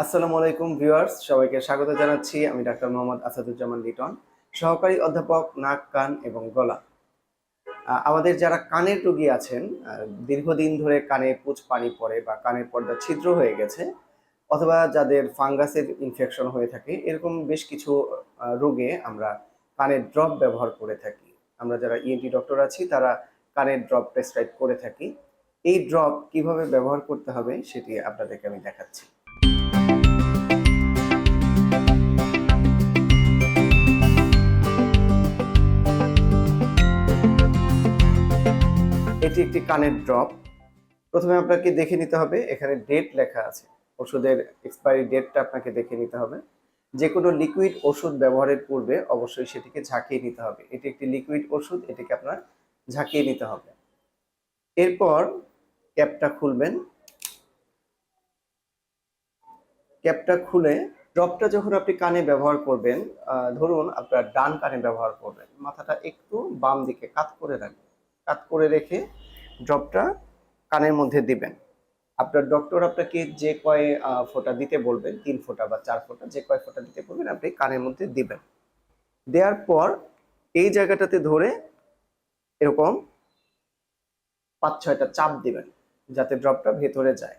আসসালামু আলাইকুম ভিউয়ার্স, সবাইকে স্বাগত জানাচ্ছি। আমি ডাক্তার মোহাম্মদ আসাদুজ্জামান লিটন, সহকারী অধ্যাপক নাক, কান এবং গলা। আমাদের যারা কানের রোগী আছেন, দীর্ঘদিন ধরে কানে পুঁজ পানি পড়ে বা কানের পর্দা ছিদ্র হয়ে গেছে, অথবা যাদের ফাঙ্গাসের ইনফেকশন হয়ে থাকে, এরকম বেশ কিছু রোগে আমরা কানের ড্রপ ব্যবহার করে থাকি। আমরা যারা ইএনটি ডক্টর আছি তারা কানের ড্রপ প্রেসক্রাইব করে থাকি। এই ড্রপ কিভাবে ব্যবহার করতে হবে সেটি আপনাদেরকে আমি দেখাচ্ছি। এটি একটি কানের ড্রপ। প্রথমে আপনাকে দেখে নিতে হবে, এখানে ডেট লেখা আছে, ওষুধের এক্সপায়ারি ডেটটা আপনাকে দেখে নিতে হবে। যে কোনো লিকুইড ওষুধ ব্যবহারের পূর্বে অবশ্যই সেটিকে ঝাঁকিয়ে নিতে হবে। এটি একটি লিকুইড ওষুধ, এটিকে আপনার ঝাঁকিয়ে নিতে হবে। এরপর ক্যাপটা খুলবেন। ক্যাপটা খুলে ড্রপটা যখন আপনি কানে ব্যবহার করবেন, ধরুন আপনার ডান কানে ব্যবহার করবেন, মাথাটা একটু বাম দিকে কাত করে রাখবেন। কাত করে রেখে ড্রপটা কানের মধ্যে দিবেন। আপনার ডক্টর আপনাকে যে কয় ফোঁটা দিতে বলবেন, 3 ফোঁটা বা 4 ফোঁটা, যে কয় ফোঁটা দিতে বলবেন আপনি কানের মধ্যে দিবেন। দেওয়ার পর এই জায়গাটাতে ধরে এরকম 5-6টা চাপ দিবেন যাতে ড্রপটা ভেতরে যায়।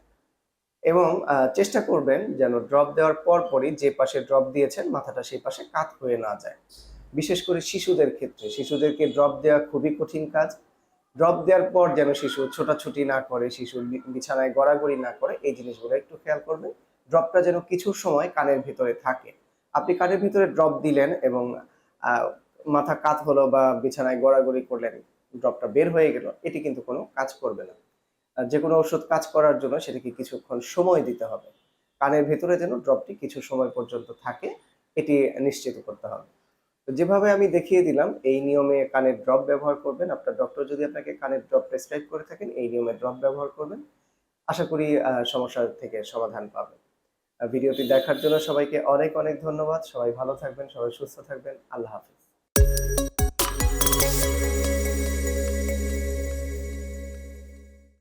এবং চেষ্টা করবেন যেন ড্রপ দেওয়ার পরপরই যে পাশে ড্রপ দিয়েছেন মাথাটা সেই পাশে কাত হয়ে না যায়। বিশেষ করে শিশুদের ক্ষেত্রে, শিশুদেরকে ড্রপ দেওয়া খুবই কঠিন কাজ। ড্রপ দেওয়ার পর যেন শিশু ছোটাছুটি না করে, শিশু বিছানায় গড়াগড়ি না করে, এই জিনিসগুলো একটু খেয়াল করবেন। ড্রপটা যেন কিছু সময় কানের ভিতরে থাকে। আপনি কানের ভিতরে ড্রপ দিলেন এবং মাথা কাত হলো বা বিছানায় গড়াগড়ি করলেন, ড্রপটা বের হয়ে গেল, এটি কিন্তু কোনো কাজ করবে না। যে কোনো ওষুধ কাজ করার জন্য সেটাকে কিছুক্ষণ সময় দিতে হবে। কানের ভেতরে যেন ড্রপটি কিছু সময় পর্যন্ত থাকে, এটি নিশ্চিত করতে হবে। তো যেভাবে আমি দেখিয়ে দিলাম এই নিয়মে কানের ড্রপ ব্যবহার করবেন। আপনার ডক্টর যদি আপনাকে কানের ড্রপ প্রেসক্রাইব করে থাকেন, এই নিয়মে ড্রপ ব্যবহার করবেন। আশা করি সমস্যা থেকে সমাধান পাবেন। ভিডিওটি দেখার জন্য সবাইকে অনেক অনেক ধন্যবাদ। সবাই ভালো থাকবেন, সবাই সুস্থ থাকবেন। আল্লাহ হাফেজ।